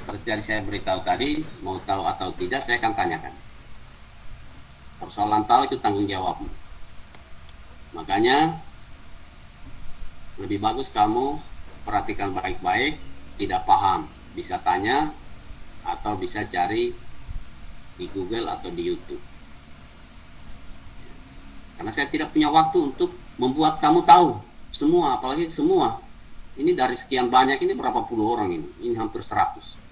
Seperti saya beritahu tadi, mau tahu atau tidak saya akan tanyakan. Persoalan tahu itu tanggung jawabmu. Makanya lebih bagus kamu perhatikan baik-baik, tidak paham, bisa tanya atau bisa cari di Google atau di YouTube. Karena saya tidak punya waktu untuk membuat kamu tahu semua, apalagi semua. Ini dari sekian banyak ini berapa puluh orang ini hampir 100.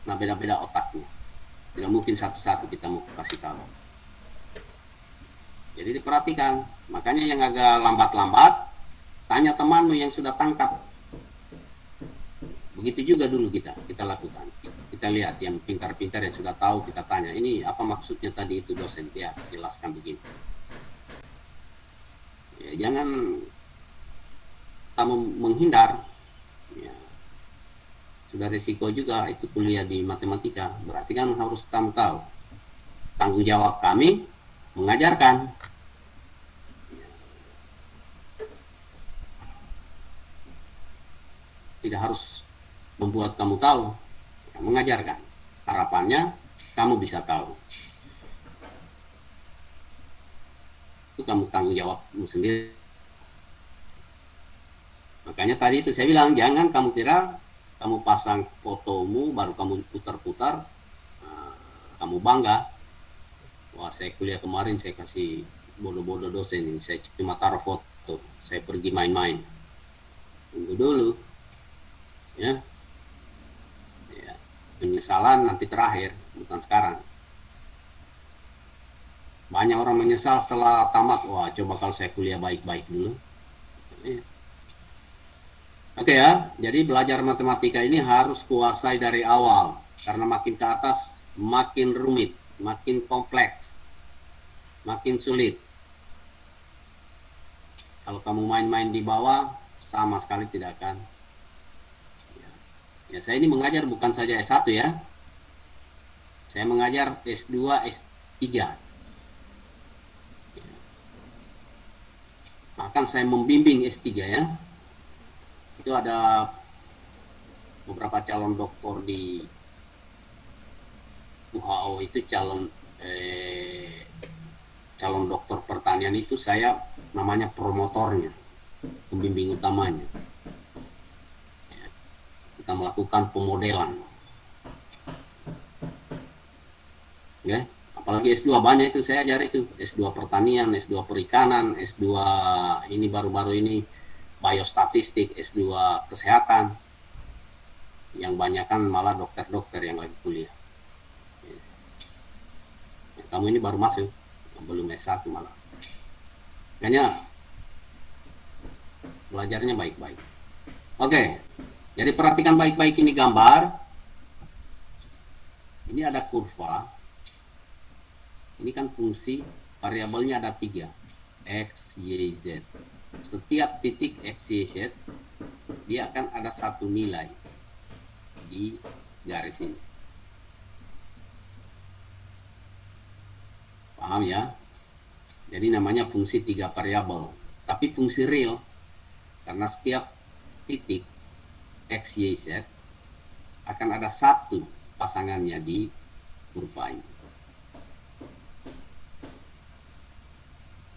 Nah, beda-beda otaknya. Tidak mungkin satu-satu kita mau kasih tahu. Jadi diperhatikan. Makanya yang agak lambat-lambat, tanya temanmu yang sudah tangkap. Begitu juga dulu kita lakukan. Kita lihat yang pintar-pintar yang sudah tahu, kita tanya, ini apa maksudnya tadi itu dosen? Ya, jelaskan begini. Ya, jangan kamu menghindar. Ya, sudah risiko juga itu kuliah di matematika. Berarti kan harus kamu tahu. Tanggung jawab kami mengajarkan. Tidak harus membuat kamu tahu, ya, mengajarkan. Harapannya kamu bisa tahu. Itu kamu tanggung jawabmu sendiri. Makanya tadi itu saya bilang, jangan kamu kira kamu pasang fotomu baru kamu putar-putar, kamu bangga. Wah, saya kuliah kemarin saya kasih bodoh-bodoh dosen ini, saya cuma taruh foto, saya pergi main-main. Tunggu dulu, ya. Ya, penyesalan nanti terakhir, bukan sekarang. Banyak orang menyesal setelah tamat, wah coba kalau saya kuliah baik-baik dulu. Ya. Oke ya, jadi belajar matematika ini harus kuasai dari awal, karena makin ke atas makin rumit, makin kompleks, makin sulit. Kalau kamu main-main di bawah, sama sekali tidak akan. Ya, saya ini mengajar bukan saja S1 ya, saya mengajar S2, S3. Bahkan saya membimbing S3 ya. Itu ada beberapa calon doktor di WHO itu calon doktor pertanian itu saya namanya promotornya, pembimbing utamanya. Ya, kita melakukan pemodelan. Ya, apalagi S2 banyak itu saya ajar itu, S2 pertanian, S2 perikanan, S2 ini baru-baru ini biostatistik, S2 kesehatan. Yang banyak kan malah dokter-dokter yang lagi kuliah. Ya, kamu ini baru masuk, belum S1 malah. Makanya belajarnya baik-baik. Oke, jadi perhatikan baik-baik ini gambar. Ini ada kurva. Ini kan fungsi variabelnya ada 3, X, Y, Z. Setiap titik X, Y, Z dia akan ada satu nilai di garis ini. Paham ya? Jadi namanya fungsi 3 variabel, tapi fungsi real, karena setiap titik X, Y, Z akan ada satu pasangannya di kurva ini.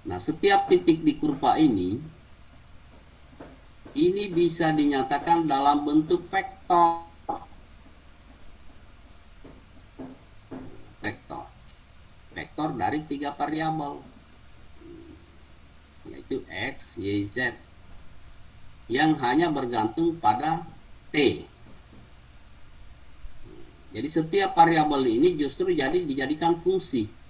Nah, setiap titik di kurva ini bisa dinyatakan dalam bentuk vektor. Vektor dari 3 variabel, yaitu X, Y, Z, yang hanya bergantung pada T. Jadi setiap variabel ini justru dijadikan fungsi.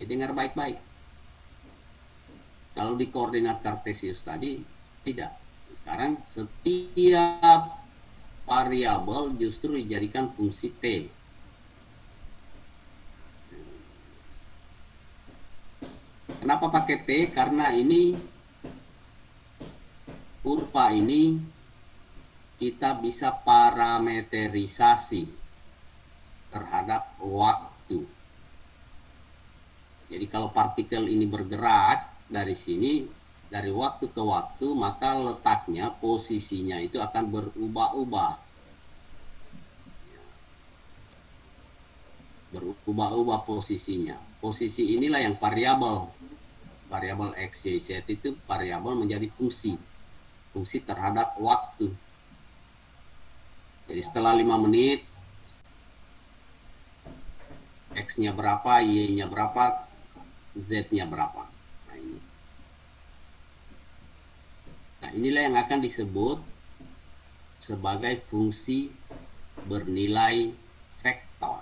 Dengar baik-baik. Kalau di koordinat kartesius tadi tidak. Sekarang setiap variabel justru dijadikan fungsi T. Kenapa pakai T? Karena ini kurva ini kita bisa parameterisasi terhadap waktu. Jadi kalau partikel ini bergerak dari sini, dari waktu ke waktu, maka letaknya, posisinya itu akan berubah-ubah. Berubah-ubah posisinya. Posisi inilah yang variabel. Variabel X, Y, Z itu variabel menjadi fungsi. Fungsi terhadap waktu. Jadi setelah 5 menit, X-nya berapa, Y-nya berapa, Z-nya berapa. Nah ini. Nah inilah yang akan disebut sebagai fungsi bernilai vektor.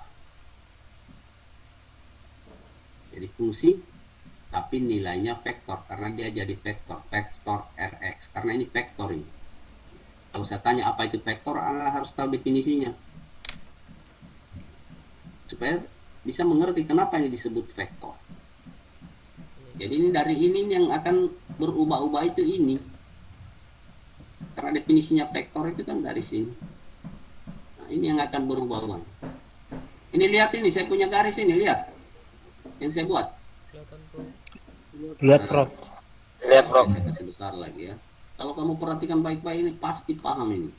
Jadi fungsi tapi nilainya vektor karena dia jadi vektor Rx, karena ini vektor ini. Kalau saya tanya apa itu vektor, Anda harus tahu definisinya supaya bisa mengerti kenapa ini disebut vektor. Jadi ini dari ini yang akan berubah-ubah itu ini, karena definisinya vektor itu kan dari sini. Nah, ini yang akan berubah-ubah. Ini lihat ini, saya punya garis ini, lihat yang saya buat. Lihat, Prof. Lihat, Prof. Saya kasih besar lagi ya. Kalau kamu perhatikan baik-baik ini pasti paham ini.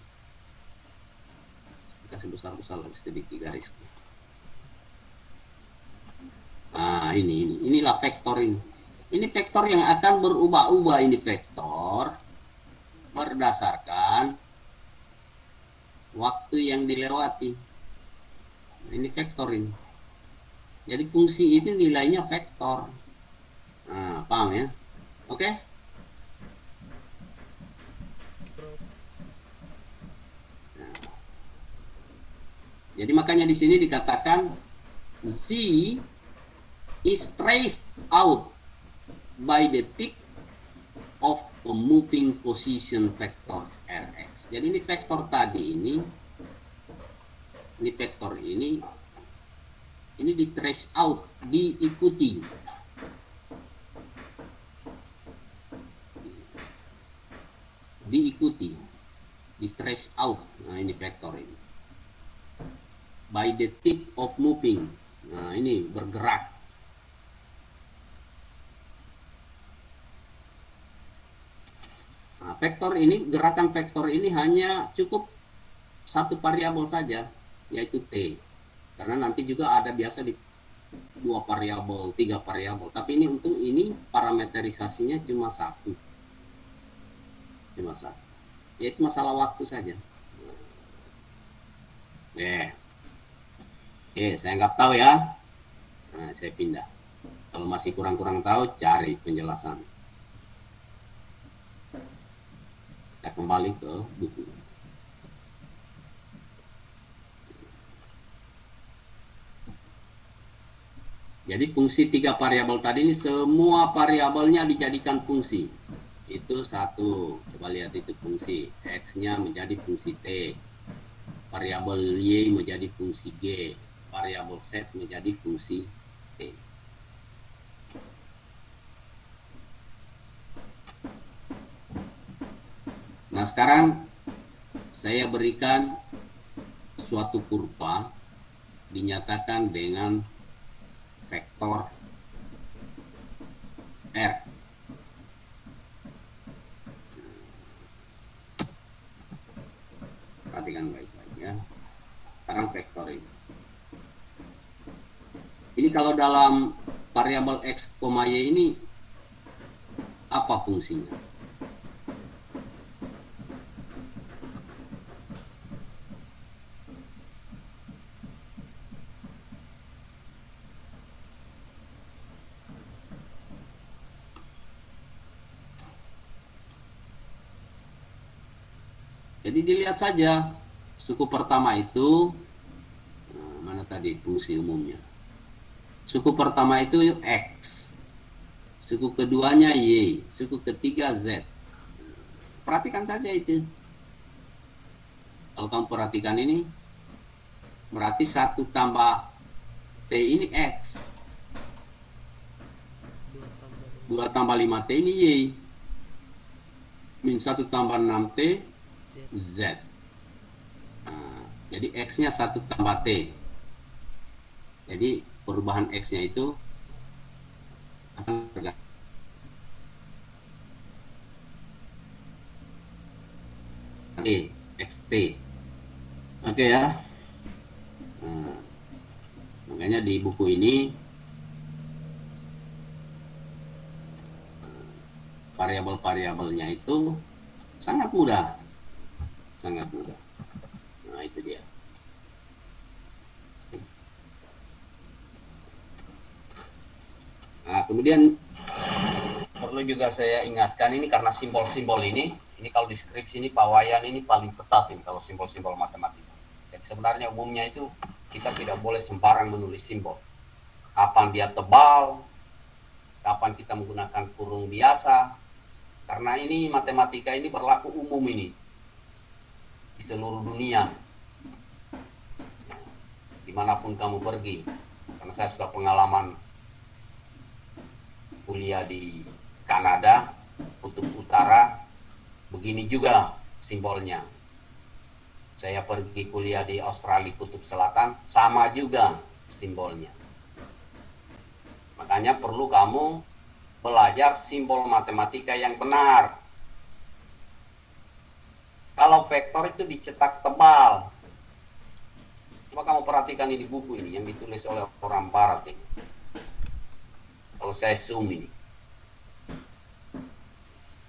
Kasih besar-besar lagi sedikit garis. Nah, inilah vektor ini. Ini vektor yang akan berubah-ubah, ini vektor berdasarkan waktu yang dilewati. Nah, ini vektor ini. Jadi fungsi ini nilainya vektor. Nah, paham ya? Oke? Nah, jadi makanya di sini dikatakan Z is traced out by the tip of a moving position vector Rx. Jadi ini vektor tadi ini vektor ini di trace out, diikuti. Diikuti, di trace out. Nah, ini vektor ini. By the tip of moving. Nah, ini bergerak. Nah, vektor ini, gerakan vektor ini hanya cukup satu variabel saja, yaitu T. Karena nanti juga ada biasa di 2 variabel, 3 variabel. Tapi ini untuk ini parameterisasinya cuma satu. Cuma satu. Yaitu masalah waktu saja. Saya nggak tahu ya. Nah, saya pindah. Kalau masih kurang-kurang tahu, cari penjelasan. Kita kembali ke buku. Jadi fungsi 3 variabel tadi ini semua variabelnya dijadikan fungsi. Itu satu. Coba lihat itu fungsi. X-nya menjadi fungsi T. Variabel Y menjadi fungsi G. Variabel Z menjadi fungsi T. Nah, sekarang saya berikan suatu kurva dinyatakan dengan vektor R. Perhatikan baik-baik ya. Sekarang vektor ini. Ini kalau dalam variabel X, Y ini apa fungsinya? Jadi dilihat saja suku pertama itu, mana tadi fungsi umumnya? Suku pertama itu X, suku keduanya Y, suku ketiga Z. Perhatikan saja itu. Kalau kamu perhatikan ini, berarti 1 tambah T ini X, 2 tambah 5T ini Y, min 1 tambah 6T Z. Nah, jadi X-nya 1 tambah T. Jadi perubahan X-nya itu akan berganti. XT. Oke ya. Nah, makanya di buku ini variabel-variabelnya itu sangat mudah. Sangat mudah. Nah, itu dia. Nah, kemudian perlu juga saya ingatkan ini karena simbol-simbol ini kalau deskripsi ini Pak Wayan ini paling ketat ini kalau simbol-simbol matematika. Jadi sebenarnya umumnya itu kita tidak boleh sembarang menulis simbol. Kapan dia tebal, kapan kita menggunakan kurung biasa, karena ini matematika ini berlaku umum ini di seluruh dunia, dimanapun kamu pergi. Karena saya sudah pengalaman kuliah di Kanada, Kutub Utara, begini juga simbolnya. Saya pergi kuliah di Australia Kutub Selatan, sama juga simbolnya. Makanya perlu kamu belajar simbol matematika yang benar. Kalau vektor itu dicetak tebal. Coba kamu perhatikan ini buku ini yang ditulis oleh orang barat ini. Kalau saya zoom ini.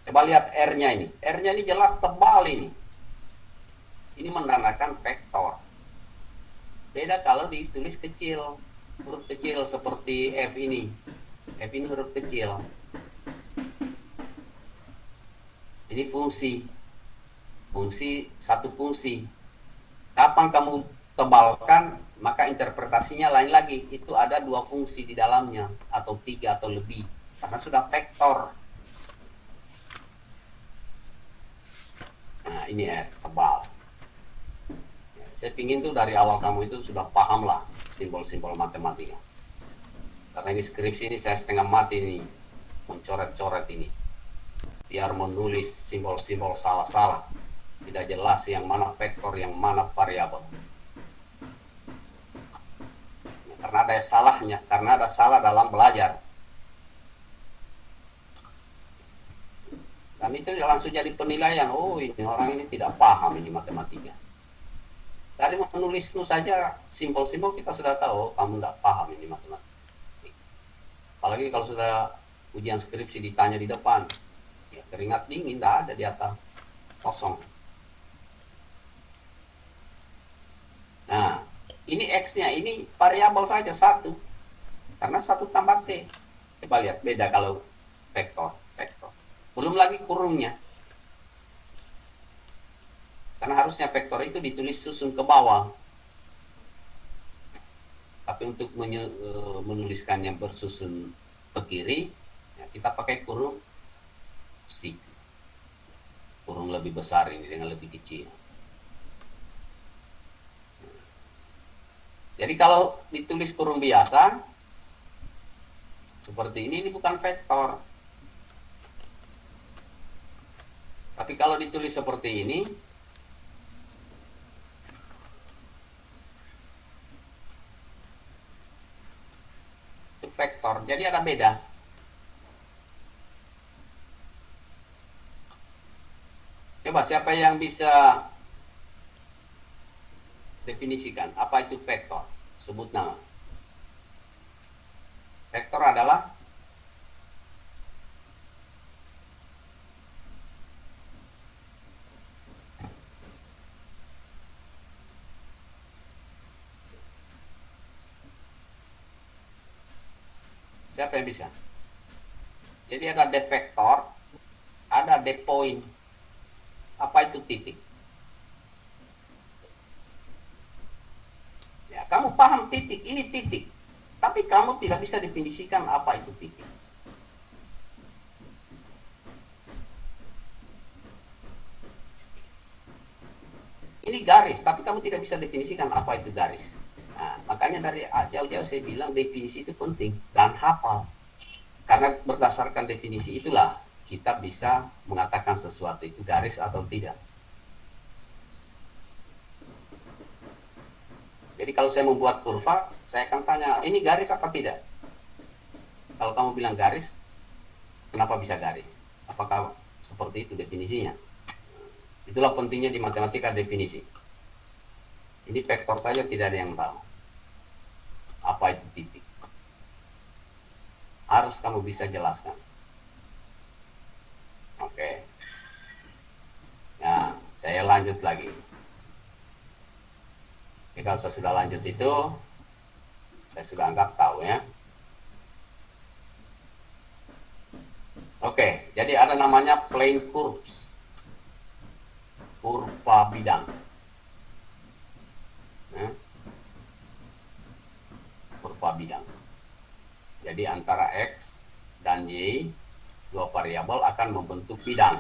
Coba lihat R-nya ini. R-nya ini jelas tebal ini. Ini menandakan vektor. Beda kalau ditulis kecil. Huruf kecil seperti F ini. F ini huruf kecil. Ini fungsi. Satu fungsi. Kapan kamu tebalkan, maka interpretasinya lain lagi. Itu ada dua fungsi di dalamnya. Atau tiga atau lebih. Karena sudah vektor. Nah, ini R, tebal. Saya pingin tuh dari awal kamu itu sudah paham lah simbol-simbol matematika. Karena ini skripsi ini saya setengah mati nih mencoret-coret ini. Biar menulis simbol-simbol salah-salah. Tidak jelas yang mana vektor, yang mana variabel. Karena ada salahnya, karena ada salah dalam belajar. Dan itu langsung jadi penilaian, oh ini orang ini tidak paham ini matematika. Dari menulis itu saja simbol-simbol kita sudah tahu kamu tidak paham ini matematika. Apalagi kalau sudah ujian skripsi ditanya di depan, ya keringat dingin tidak ada di atas, kosong. Nah, ini X-nya ini variabel saja satu, karena satu tambah T. Coba lihat beda kalau vektor. Belum lagi kurungnya. Karena harusnya vektor itu ditulis susun ke bawah. Tapi untuk menuliskannya bersusun ke kiri, ya kita pakai kurung si. Kurung lebih besar ini dengan lebih kecil. Jadi kalau ditulis kurung biasa, seperti ini bukan vektor. Tapi kalau ditulis seperti ini, itu vektor. Jadi ada beda. Coba siapa yang bisa definisikan apa itu vektor? Sebut nama. Vektor adalah siapa yang bisa? Jadi ada D vektor, ada D point. Apa itu titik? Ya, kamu paham titik, ini titik. Tapi kamu tidak bisa definisikan apa itu titik. Ini garis, tapi kamu tidak bisa definisikan apa itu garis. Nah, makanya dari jauh-jauh saya bilang definisi itu penting dan hafal. Karena berdasarkan definisi itulah kita bisa mengatakan sesuatu itu garis atau tidak. Jadi kalau saya membuat kurva, saya akan tanya, ini garis apa tidak? Kalau kamu bilang garis, kenapa bisa garis? Apakah seperti itu definisinya? Itulah pentingnya di matematika definisi. Ini vektor saja tidak ada yang tahu apa itu titik. Harus kamu bisa jelaskan. Oke. Nah, saya lanjut lagi. Jadi kalau saya sudah lanjut itu, saya sudah anggap tahu ya. Oke, jadi ada namanya plane curves. Kurva bidang. Kurva bidang. Jadi antara X dan Y, dua variabel akan membentuk bidang.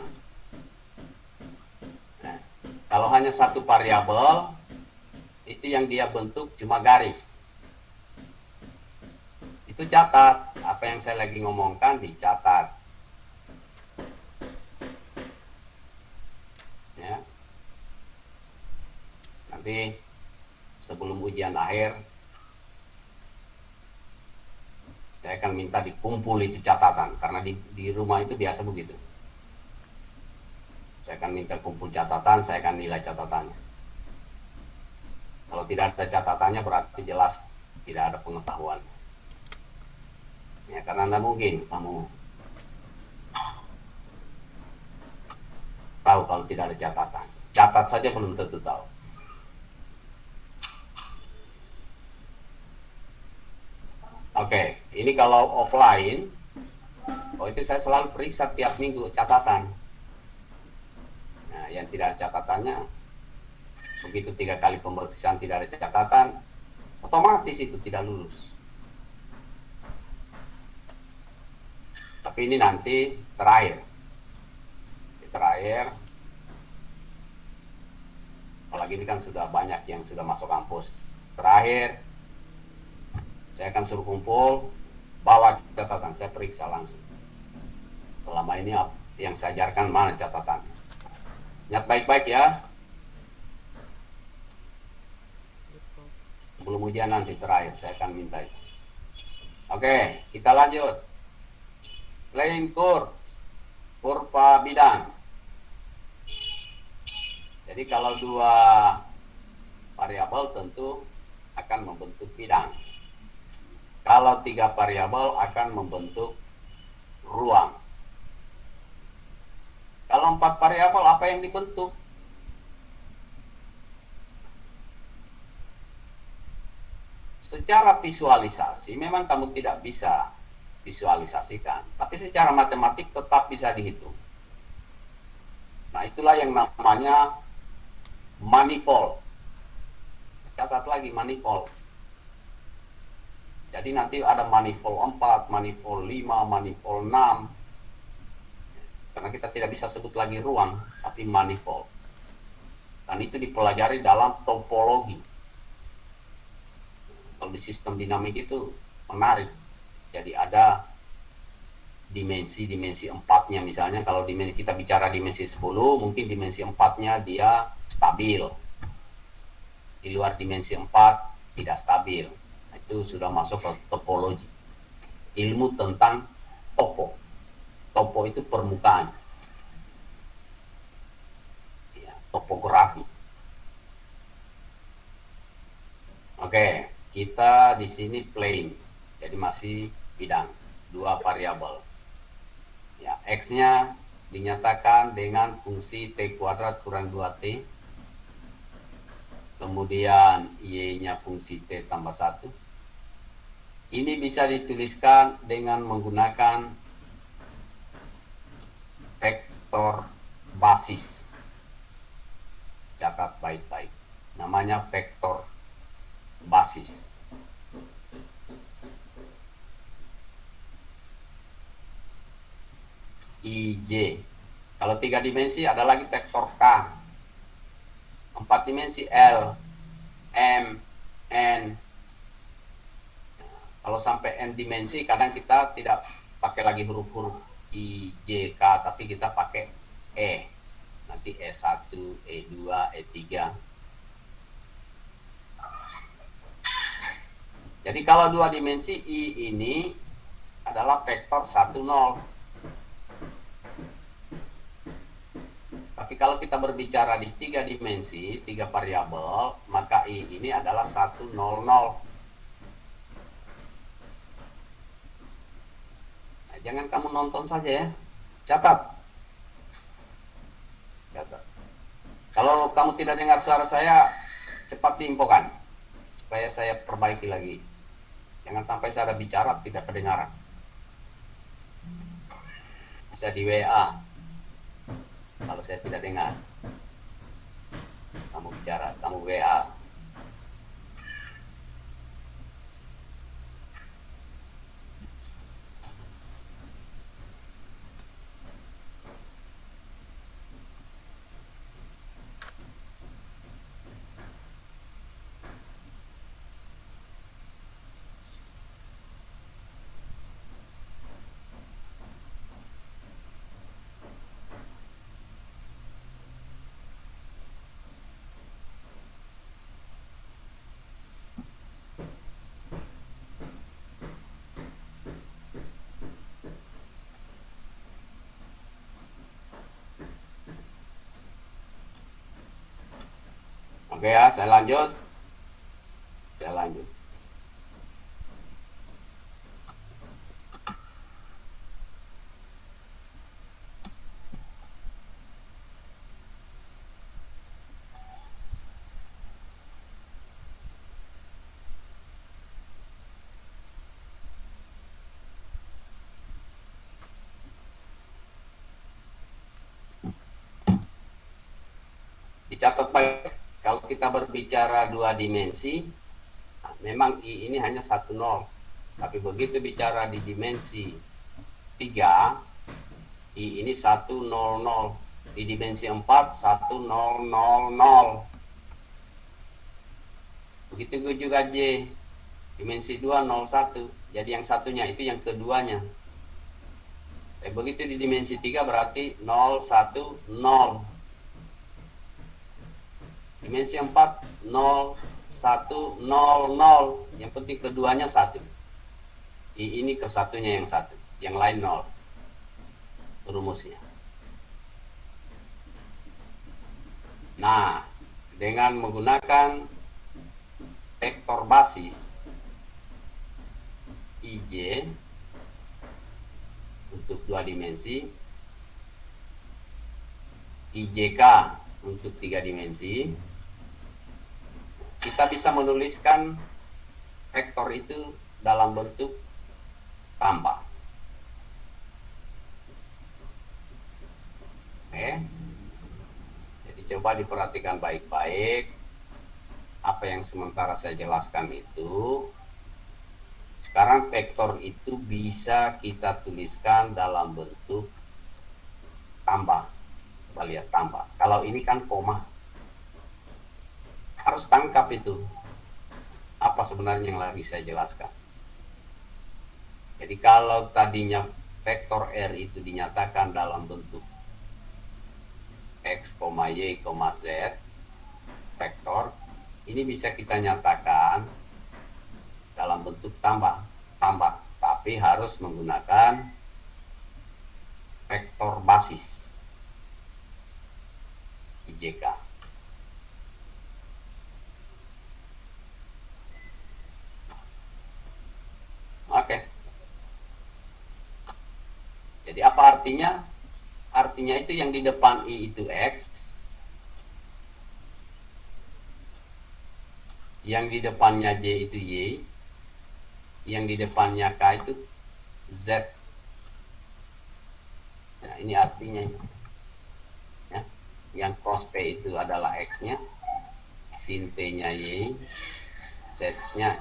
Nah, kalau hanya satu variabel, itu yang dia bentuk cuma garis. Itu catat, apa yang saya lagi ngomongkan dicatat. Ya. Nanti sebelum ujian akhir, saya akan minta dikumpul itu catatan, karena di rumah itu biasa begitu. Saya akan minta kumpul catatan, saya akan nilai catatannya. Kalau tidak ada catatannya berarti jelas tidak ada pengetahuan. Ya, karena tidak mungkin kamu tahu kalau tidak ada catatan. Catat saja belum tentu tahu. Oke, ini kalau offline, itu saya selalu periksa tiap minggu catatan. Nah, yang tidak ada catatannya, begitu 3 kali pemeriksaan tidak ada catatan, otomatis itu tidak lulus. Tapi ini nanti terakhir, apalagi ini kan sudah banyak yang sudah masuk kampus. Terakhir, saya akan suruh kumpul, bawa catatan, saya periksa langsung. Selama ini yang saya ajarkan mana catatan. Ingat baik-baik ya. Sebelum ujian nanti terakhir, saya akan minta itu. Oke, kita lanjut. Plane curves, kurva bidang. Jadi kalau dua variabel tentu akan membentuk bidang. Kalau 3 variabel akan membentuk ruang. Kalau 4 variabel apa yang dibentuk? Secara visualisasi memang kamu tidak bisa visualisasikan, tapi secara matematik tetap bisa dihitung. Nah, itulah yang namanya manifold. Catat lagi manifold. Jadi nanti ada manifold 4, manifold 5, manifold 6. Karena kita tidak bisa sebut lagi ruang, tapi manifold. Dan itu dipelajari dalam topologi. Kalau di sistem dinamik itu menarik. Jadi ada dimensi 4-nya misalnya. Kalau kita bicara dimensi 10, mungkin dimensi 4-nya dia stabil. Di luar dimensi 4 tidak stabil. Itu sudah masuk ke topologi, ilmu tentang topo. Topo itu permukaan, ya, topografi. Oke, kita di sini plane, jadi masih bidang, 2 variabel. Ya, x-nya dinyatakan dengan fungsi t kuadrat kurang 2t. Kemudian y-nya fungsi t tambah 1. Ini bisa dituliskan dengan menggunakan vektor basis. Catat baik-baik. Namanya vektor basis. IJ. Kalau 3 dimensi ada lagi vektor K. 4 dimensi L, M, N. Kalau sampai N dimensi kadang kita tidak pakai lagi huruf-huruf I, J, K, tapi kita pakai E. Nanti E1, E2, E3. Jadi kalau 2 dimensi I ini adalah vektor 1, 0. Tapi Tapi kalau kita berbicara di 3 dimensi, 3 variabel, maka I ini adalah 100. Nah, jangan kamu nonton saja ya. Catat. Kalau kamu tidak dengar suara saya, cepat diinfokan supaya saya perbaiki lagi. Jangan sampai saya bicara tidak kedengaran. Bisa di WA kalau saya tidak dengar. Kamu bicara, kamu WA. Oke ya, saya lanjut. Dicatat baik. Kalau kita berbicara 2 dimensi, memang I ini hanya 1, 0. Tapi begitu bicara di dimensi 3, I ini 1, 0, 0. Di dimensi 4, 1, 0, 0, 0. Begitu juga J. Dimensi 2, 0, 1. Jadi yang satunya itu yang keduanya. Begitu di dimensi 3 berarti 0, 1, 0. Dimensi 4, 0, 1, 0, 0. Yang penting keduanya 1. Ini ke satunya yang 1. Yang lain 0. Rumusnya. Nah, dengan menggunakan vektor basis IJ untuk 2 dimensi, IJK untuk 3 dimensi, kita bisa menuliskan vektor itu dalam bentuk tambah. Oke. Jadi coba diperhatikan baik-baik apa yang sementara saya jelaskan itu. Sekarang vektor itu bisa kita tuliskan dalam bentuk tambah. Coba lihat tambah. Kalau ini kan koma. Harus tangkap itu. Apa sebenarnya yang lagi saya jelaskan. Jadi kalau tadinya vektor R itu dinyatakan dalam bentuk X, Y, Z vektor, ini bisa kita nyatakan dalam bentuk tambah, tapi harus menggunakan vektor basis IJK. Oke. Jadi apa artinya? Artinya itu yang di depan I itu X, yang di depannya J itu Y, yang di depannya K itu Z. Nah, ini artinya ya. Yang cos T itu adalah X-nya, sin T-nya Y, Z-nya.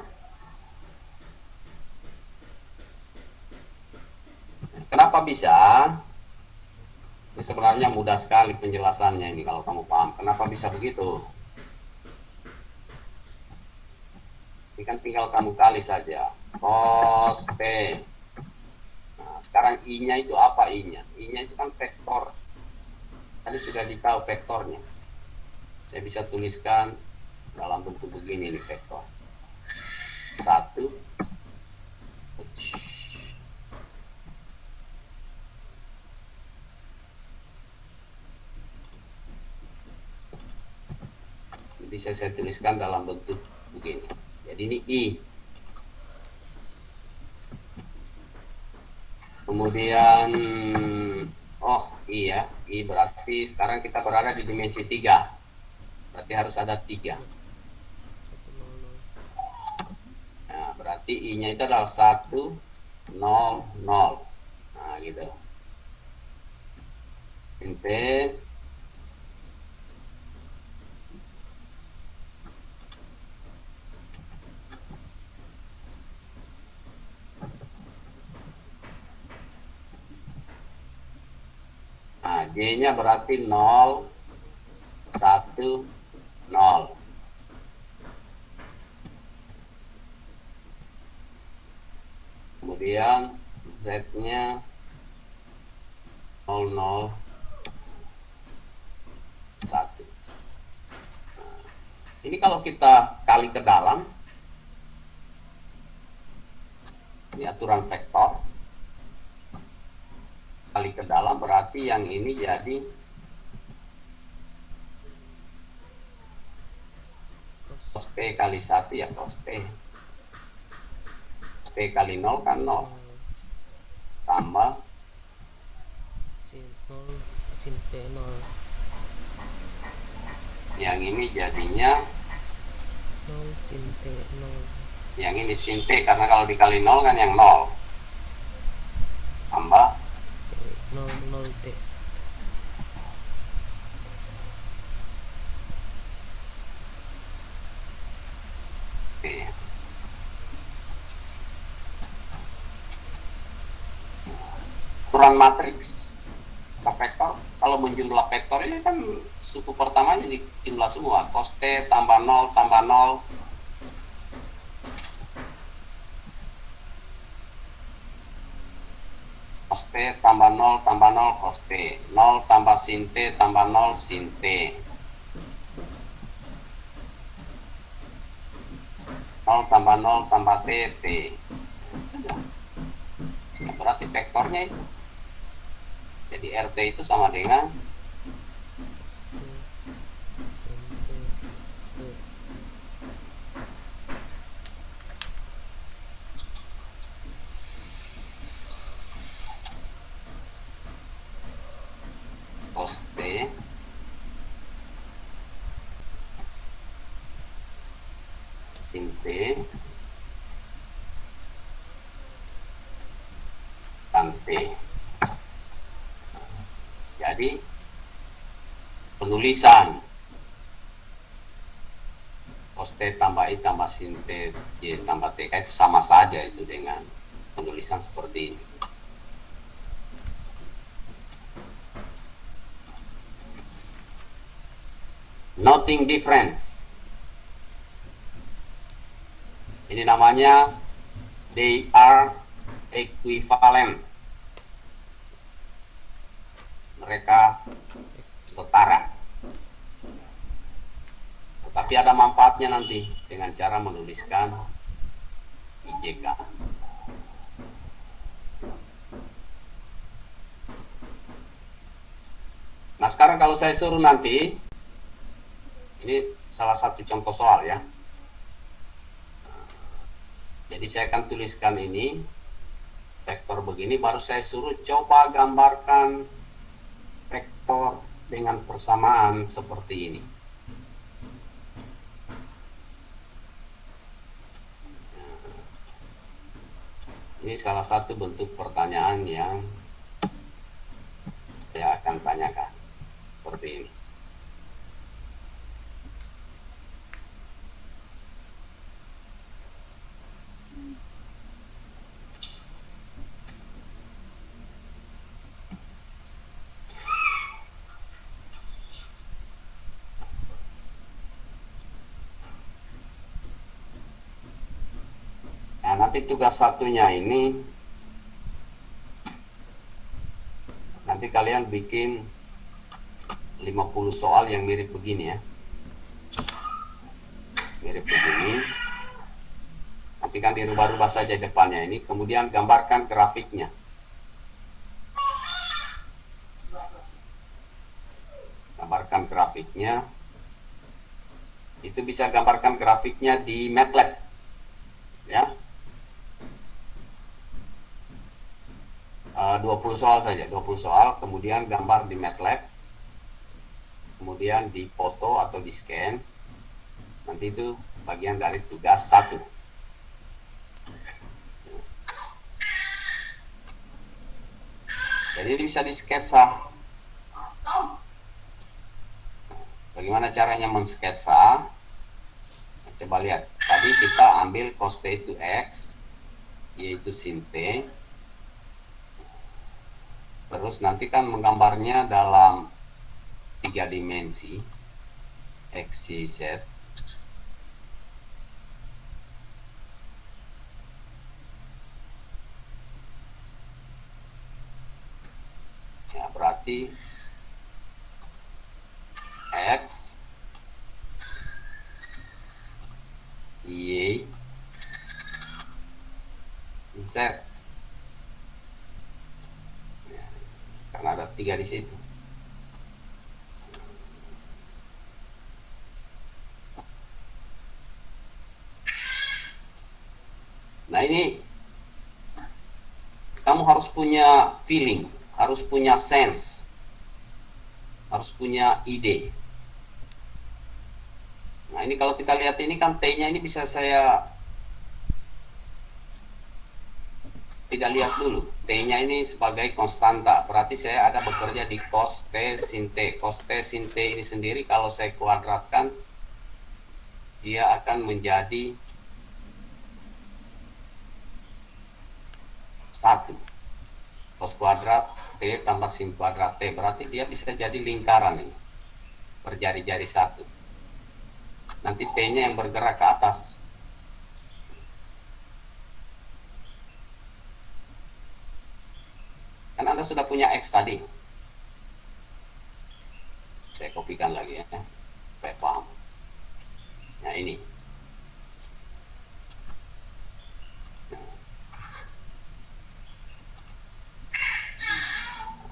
Kenapa bisa? Ini sebenarnya mudah sekali penjelasannya ini kalau kamu paham. Kenapa bisa begitu? Ini kan tinggal kamu kali saja. Cos T. Nah, sekarang I-nya itu apa I-nya? I-nya itu kan vektor. Tadi sudah ditahu vektornya. Saya bisa tuliskan dalam bentuk begini nih vektor. 1. Jadi saya tuliskan dalam bentuk begini. Jadi ini I. Kemudian iya, I berarti sekarang kita berada di dimensi 3. Berarti harus ada 3. Nah, berarti I-nya itu adalah 1, 0, 0. Nah, gitu. Ente. Nah, J-nya berarti 0, 1, 0. Kemudian Z-nya 0, 0, 1. Nah, ini kalau kita kali ke dalam, ini aturan vektor. Kali ke dalam berarti yang ini jadi cos T kali 1 ya cos T. Cos T kali 0 kan 0. Tambah sin 0 sin T 0. Yang ini jadinya 0 sin T 0. Yang ini sin T karena kalau dikali 0 kan yang 0. Tambah T 0 0 T. Aturan matriks vektor, kalau menjumlah vektor ini kan suku pertamanya dijumlah semua, cos T tambah 0 tambah 0. Cos T tambah 0 tambah 0 cos T. 0 tambah sin T tambah 0 sin T. 0 tambah 0 tambah T, T. Sudah. Berarti vektornya itu. Jadi RT itu sama dengan cos T sin T dan T. Jadi penulisan cos T tambah I tambah sin T J tambah TK itu sama saja itu dengan penulisan seperti ini. Noting difference. Ini namanya they are equivalent. Mereka setara. Tetapi ada manfaatnya nanti dengan cara menuliskan IJK. Nah, sekarang kalau saya suruh nanti, ini salah satu contoh soal ya. Jadi saya akan tuliskan ini vektor begini, baru saya suruh coba gambarkan vektor dengan persamaan seperti ini. Ini salah satu bentuk pertanyaan yang saya akan tanyakan seperti ini. Nah, nanti tugas satunya ini, nanti kalian bikin 50 soal yang mirip begini ya. Mirip begini. Nanti kan dirubah-rubah saja depannya ini, kemudian gambarkan grafiknya. Gambarkan grafiknya. Itu bisa gambarkan grafiknya di MATLAB ya. 20 soal saja, 20 soal, kemudian gambar di MATLAB, kemudian di foto atau di scan. Nanti itu bagian dari tugas 1. Jadi bisa di sketsa. Bagaimana caranya mensketsa? Coba lihat. Tadi kita ambil cos T itu X, Y itu sin T. Terus nanti kan menggambarnya dalam 3 dimensi. X, Y, Z. Ya, berarti X, Y, Z. Ya, karena ada 3 di situ. Nah, ini kamu harus punya feeling, harus punya sense, harus punya ide. Nah, ini kalau kita lihat ini kan T-nya ini bisa saya tidak lihat dulu. T-nya ini sebagai konstanta. Berarti saya ada bekerja di cos T sin T. Cos T sin T ini sendiri kalau saya kuadratkan, dia akan menjadi 1. Cos kuadrat T tambah sin kuadrat T. Berarti dia bisa jadi lingkaran ini. Berjari-jari 1. Nanti T-nya yang bergerak ke atas. Kan Anda sudah punya X tadi. Saya kopikan lagi ya, supaya paham. Nah, ini.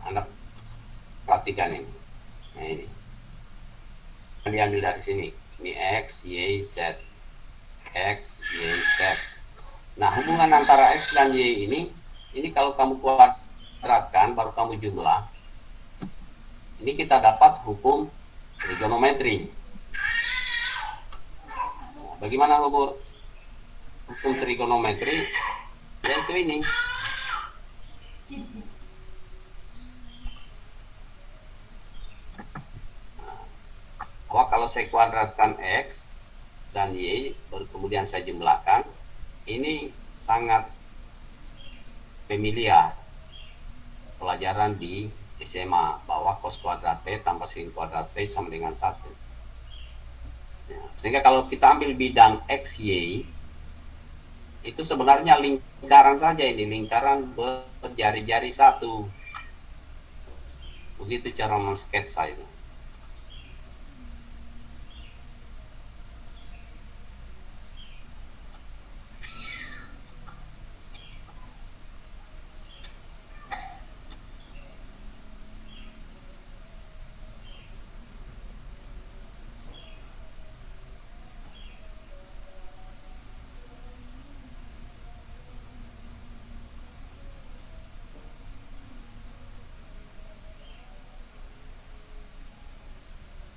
Anda perhatikan ini. Nah, ini. Diambil dari sini. Ini X, Y, Z. X, Y, Z. Nah, hubungan antara X dan Y ini kalau kamu kuadratkan, baru kamu jumlah. Ini kita dapat hukum trigonometri. Nah, bagaimana hukum trigonometri? Yaitu ini. Bahwa kalau saya kuadratkan X dan Y, baru kemudian saya jumlahkan, ini sangat familiar pelajaran di SMA, bahwa cos kuadrat T tambah sin kuadrat T sama dengan 1. Ya, sehingga kalau kita ambil bidang X, Y, itu sebenarnya lingkaran saja ini, lingkaran berjari-jari 1. Begitu cara mensketsa itu.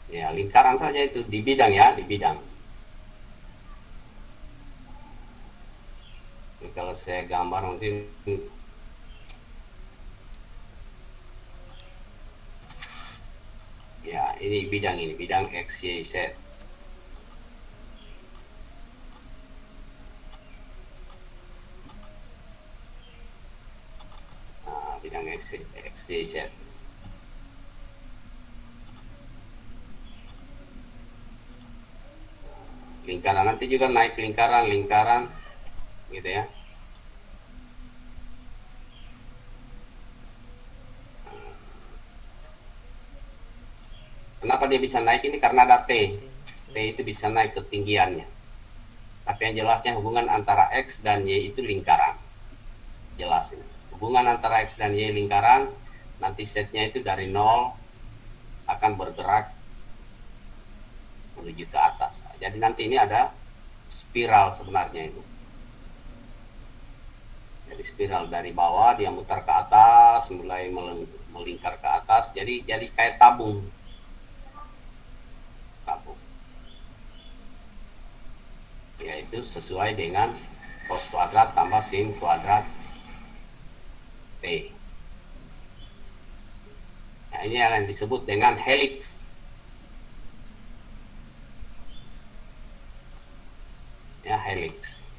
Ya, lingkaran saja itu di bidang ya, di bidang. Jadi kalau saya gambar mungkin ya, ini bidang X, Y, Z. Nah, bidang X, Y, Z. Lingkaran nanti juga naik lingkaran gitu ya. Kenapa dia bisa naik ini? Karena ada T. T itu bisa naik ketinggiannya. Tapi yang jelasnya hubungan antara X dan Y itu lingkaran. Jelas ini. Hubungan antara X dan Y lingkaran, nanti setnya itu dari 0 akan bergerak menuju ke atas. Jadi nanti ini ada spiral sebenarnya itu. Jadi spiral dari bawah dia mutar ke atas, mulai melingkar ke atas. Jadi kayak tabung. Yaitu sesuai dengan cos kuadrat tambah sin kuadrat T. Nah, ini yang disebut dengan helix. Ya, helix.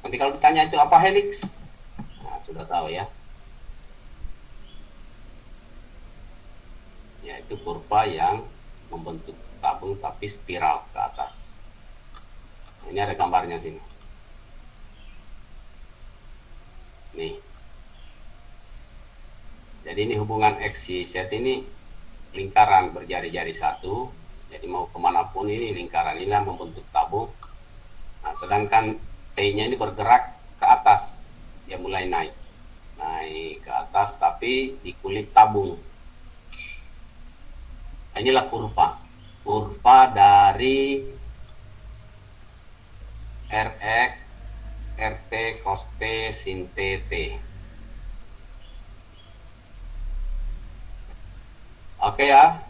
Nanti kalau ditanya itu apa helix, nah, sudah tahu ya. Yaitu kurva yang membentuk tabung tapi spiral ke atas. Ini ada gambarnya sini. Nih. Jadi ini hubungan X, Y, Z ini lingkaran berjari-jari satu. Jadi mau kemanapun ini lingkaran inilah membentuk tabung. Nah, sedangkan T-nya ini bergerak ke atas. Dia mulai naik ke atas tapi di kulit tabung. Nah, inilah kurva dari Rx, Rt, cos T, sin T, T. Oke ya,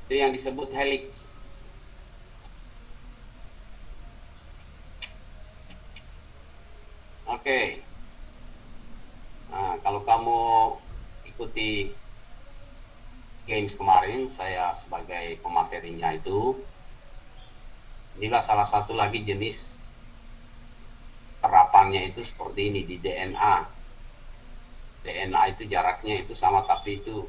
itu yang disebut helix. Oke. Nah, kalau kamu ikuti games kemarin, saya sebagai pematerinya itu, inilah salah satu lagi jenis terapannya itu seperti ini di DNA. DNA itu jaraknya itu sama tapi itu